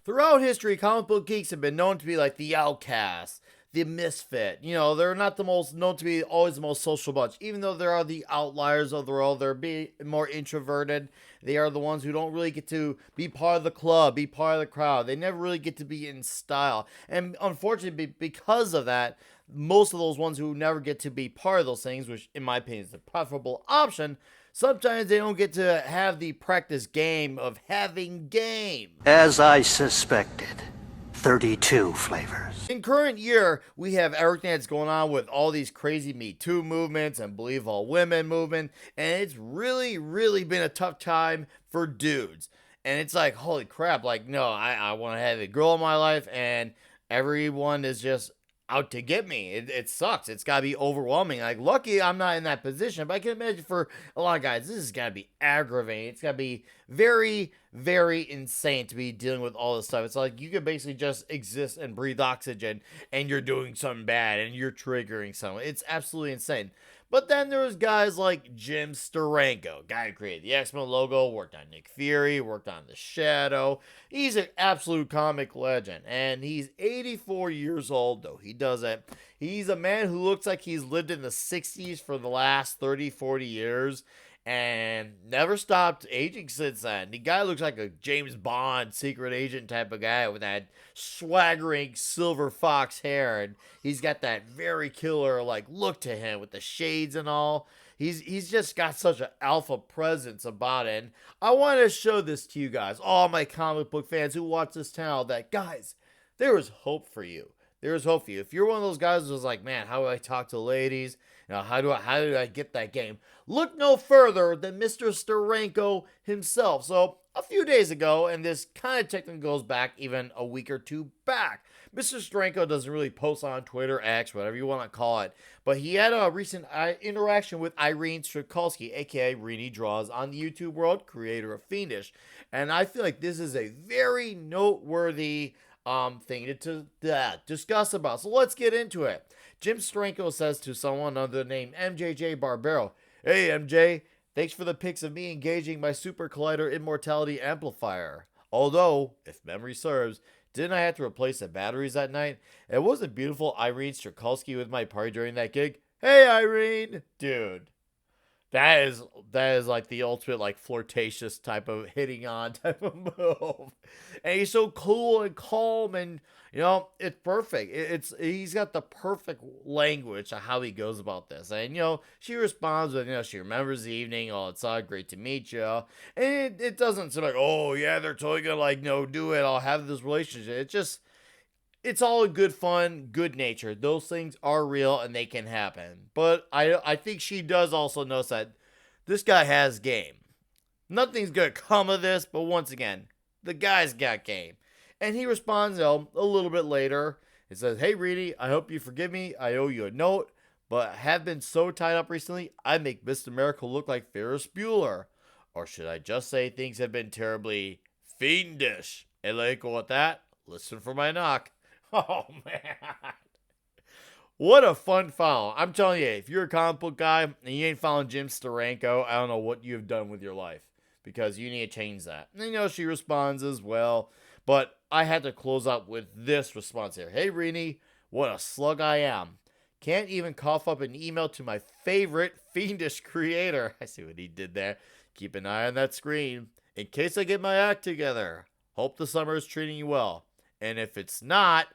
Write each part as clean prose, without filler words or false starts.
Throughout history, comic book geeks have been known to be like the outcast, the misfit. You know, they're not the most known to be always the most social bunch. Even though there are the outliers of the world, they're be more introverted. They are the ones who don't really get to be part of the club, be part of the crowd. They never really get to be in style. And unfortunately, because of that, most of those ones who never get to be part of those things, which in my opinion is the preferable option, sometimes they don't get to have the practice game of having game. As I suspected, 32 flavors. In current year, we have everything that's going on with all these crazy Me Too movements and Believe All Women movement, and it's really been a tough time for dudes. And it's like, holy crap, like, no, I want to have a girl in my life, and everyone is just out to get me. It sucks. It's got to be overwhelming. Like, lucky I'm not in that position, but I can imagine for a lot of guys, this has got to be aggravating. It's got to be very insane to be dealing with all this stuff. It's like you could basically just exist and breathe oxygen, and you're doing something bad, and you're triggering someone. It's absolutely insane. But then there's guys like Jim Steranko, guy who created the X-Men logo, worked on Nick Fury, worked on The Shadow. He's an absolute comic legend, and he's 84 years old, though he does it. He's a man who looks like he's lived in the 60s for the last 30, 40 years, and never stopped aging since then. The guy looks like a James Bond secret agent type of guy with that swaggering silver fox hair, and he's got that very killer like look to him with the shades and all. He's just got such an alpha presence about it. And I want to show this to you guys, all my comic book fans who watch this channel, that guys, there is hope for you. There is hope for you. If you're one of those guys who's like, man, how do I talk to ladies? You know, how do I get that game? Look no further than Mr. Steranko himself. So a few days ago, and this kind of technically goes back even a week or two back, Mr. Steranko doesn't really post on Twitter, X, whatever you want to call it, but he had a recent interaction with Irene Strebski, aka Irene Draws, on the YouTube world, creator of Fiendish. And I feel like this is a very noteworthy thing to discuss about. So let's get into it. Jim Steranko says to someone under the name MJJ Barbero, "Hey MJ, thanks for the pics of me engaging my Super Collider Immortality Amplifier. Although, if memory serves, didn't I have to replace the batteries that night? It wasn't beautiful Irene Strebski with my party during that gig. Hey Irene, dude." That is like the ultimate like flirtatious type of hitting on type of move. And he's so cool and calm, and you know, it's perfect. He's got the perfect language of how he goes about this. And you know, she responds with, you know, she remembers the evening, oh, it's great to meet you. And it doesn't seem like, oh yeah, they're totally gonna like, no, do it, I'll have this relationship. It's all in good fun, good nature. Those things are real and they can happen. But I think she does also notice that this guy has game. Nothing's going to come of this, but once again, the guy's got game. And he responds, you know, a little bit later. He says, "Hey, Reedy, I hope you forgive me. I owe you a note, but I have been so tied up recently, I make Mr. Miracle look like Ferris Bueller. Or should I just say things have been terribly fiendish? And let it go at that. Listen for my knock." Oh, man. What a fun follow. I'm telling you, if you're a comic book guy and you ain't following Jim Steranko, I don't know what you've done with your life, because you need to change that. And you know, she responds as well, but I had to close up with this response here. "Hey, Rini, what a slug I am. Can't even cough up an email to my favorite fiendish creator." I see what he did there. "Keep an eye on that screen in case I get my act together. Hope the summer is treating you well. And if it's not,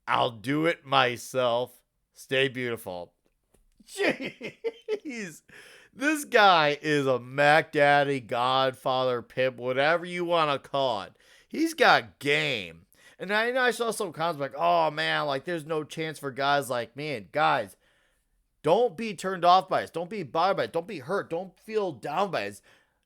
I'll do it myself. Stay beautiful." Jeez. This guy is a Mac Daddy, Godfather, pimp, whatever you want to call it. He's got game. And I know I saw some comments like, oh man, like there's no chance for guys like me. And guys, don't be turned off by it. Don't be bothered by it. Don't be hurt. Don't feel down by it.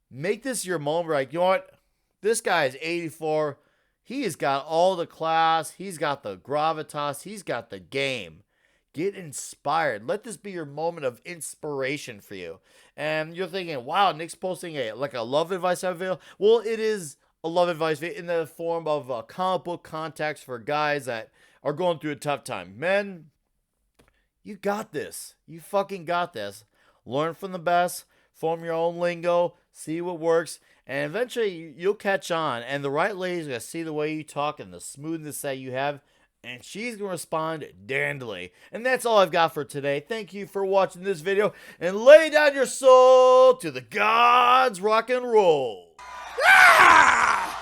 Make this your moment. Like, you know what? This guy is 84. He has got all the class. He's got the gravitas. He's got the game. Get inspired. Let this be your moment of inspiration for you. And you're thinking, wow, Nick's posting a love advice video. Well, it is a love advice video in the form of a comic book context for guys that are going through a tough time. Men, you got this. You fucking got this. Learn from the best. Form your own lingo. see what works, and eventually you'll catch on. And the right lady's gonna see the way you talk and the smoothness that you have, and she's gonna respond dandily. And that's all I've got for today. Thank you for watching this video, and lay down your soul to the gods rock and roll. Ah!